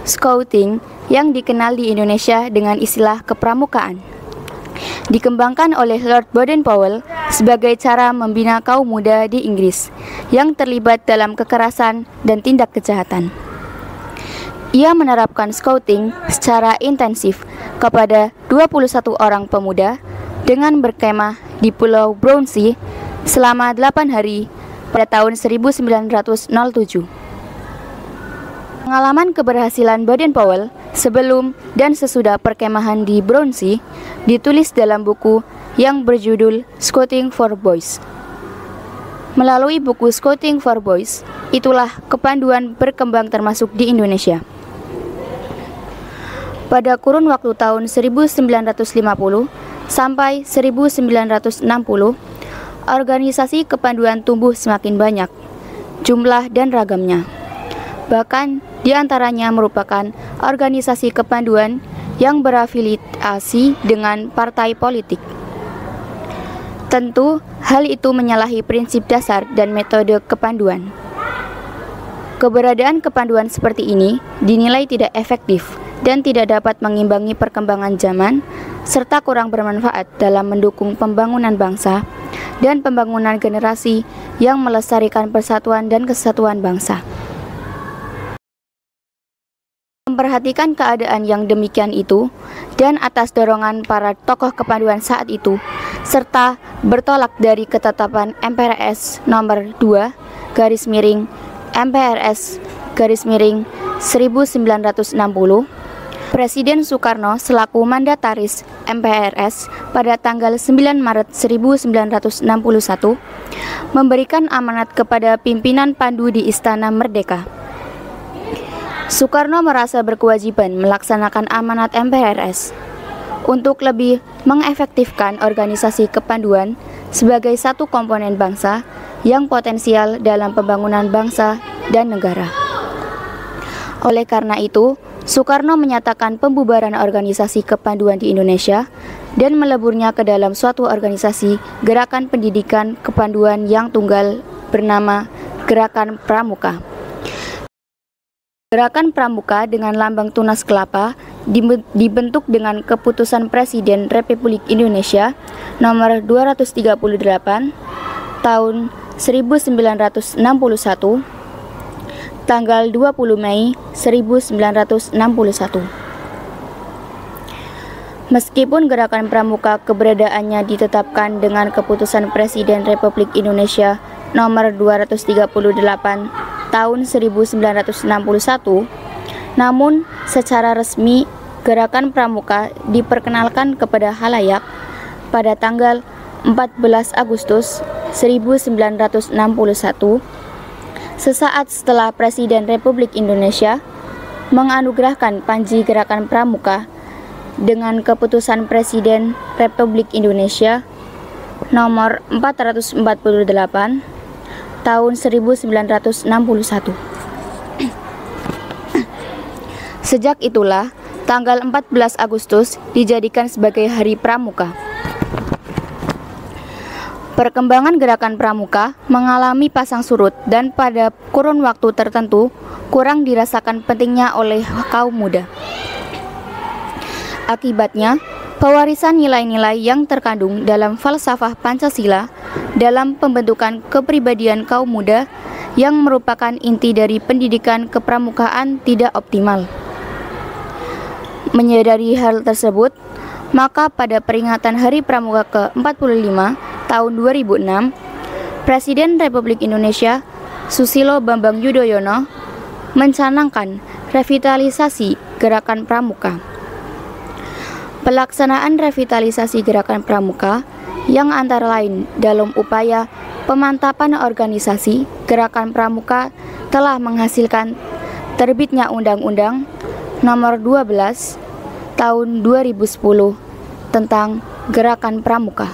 Scouting yang dikenal di Indonesia dengan istilah kepramukaan. Dikembangkan oleh Lord Baden-Powell sebagai cara membina kaum muda di Inggris yang terlibat dalam kekerasan dan tindak kejahatan. Ia menerapkan scouting secara intensif kepada 21 orang pemuda dengan berkemah di Pulau Brownsea selama 8 hari pada tahun 1907. Pengalaman keberhasilan Baden-Powell sebelum dan sesudah perkemahan di Brownsea ditulis dalam buku yang berjudul Scouting for Boys. Melalui buku Scouting for Boys, itulah kepanduan berkembang termasuk di Indonesia. Pada kurun waktu tahun 1950 sampai 1960, organisasi kepanduan tumbuh semakin banyak, jumlah dan ragamnya. Bahkan di antaranya merupakan organisasi kepanduan yang berafiliasi dengan partai politik. Tentu, hal itu menyalahi prinsip dasar dan metode kepanduan. Keberadaan kepanduan seperti ini dinilai tidak efektif dan tidak dapat mengimbangi perkembangan zaman, serta kurang bermanfaat dalam mendukung pembangunan bangsa dan pembangunan generasi yang melestarikan persatuan dan kesatuan bangsa. Memperhatikan keadaan yang demikian itu, dan atas dorongan para tokoh kepanduan saat itu, serta bertolak dari ketetapan MPRS nomor 2 MPRS 1960, Presiden Soekarno selaku mandataris MPRS pada tanggal 9 Maret 1961 memberikan amanat kepada pimpinan Pandu di Istana Merdeka. Soekarno merasa berkewajiban melaksanakan amanat MPRS untuk lebih mengefektifkan organisasi kepanduan sebagai satu komponen bangsa yang potensial dalam pembangunan bangsa dan negara. Oleh karena itu, Soekarno menyatakan pembubaran organisasi kepanduan di Indonesia dan meleburnya ke dalam suatu organisasi gerakan pendidikan kepanduan yang tunggal bernama Gerakan Pramuka. Gerakan Pramuka dengan lambang tunas kelapa dibentuk dengan keputusan Presiden Republik Indonesia nomor 238 tahun 1961 tanggal 20 Mei 1961. Meskipun Gerakan Pramuka keberadaannya ditetapkan dengan keputusan Presiden Republik Indonesia nomor 238 tahun 1961, namun secara resmi Gerakan Pramuka diperkenalkan kepada khalayak pada tanggal 14 Agustus 1961, sesaat setelah Presiden Republik Indonesia menganugerahkan Panji Gerakan Pramuka dengan keputusan Presiden Republik Indonesia nomor 448 tahun 1961. Sejak itulah, tanggal 14 Agustus dijadikan sebagai Hari Pramuka. Perkembangan Gerakan Pramuka mengalami pasang surut dan pada kurun waktu tertentu kurang dirasakan pentingnya oleh kaum muda. Akibatnya, pewarisan nilai-nilai yang terkandung dalam falsafah Pancasila dalam pembentukan kepribadian kaum muda yang merupakan inti dari pendidikan kepramukaan tidak optimal. Menyadari hal tersebut, maka pada peringatan Hari Pramuka ke-45 tahun 2006, Presiden Republik Indonesia Susilo Bambang Yudhoyono mencanangkan revitalisasi Gerakan Pramuka. Pelaksanaan revitalisasi Gerakan Pramuka yang antara lain dalam upaya pemantapan organisasi Gerakan Pramuka telah menghasilkan terbitnya Undang-Undang Nomor 12 Tahun 2010 tentang Gerakan Pramuka.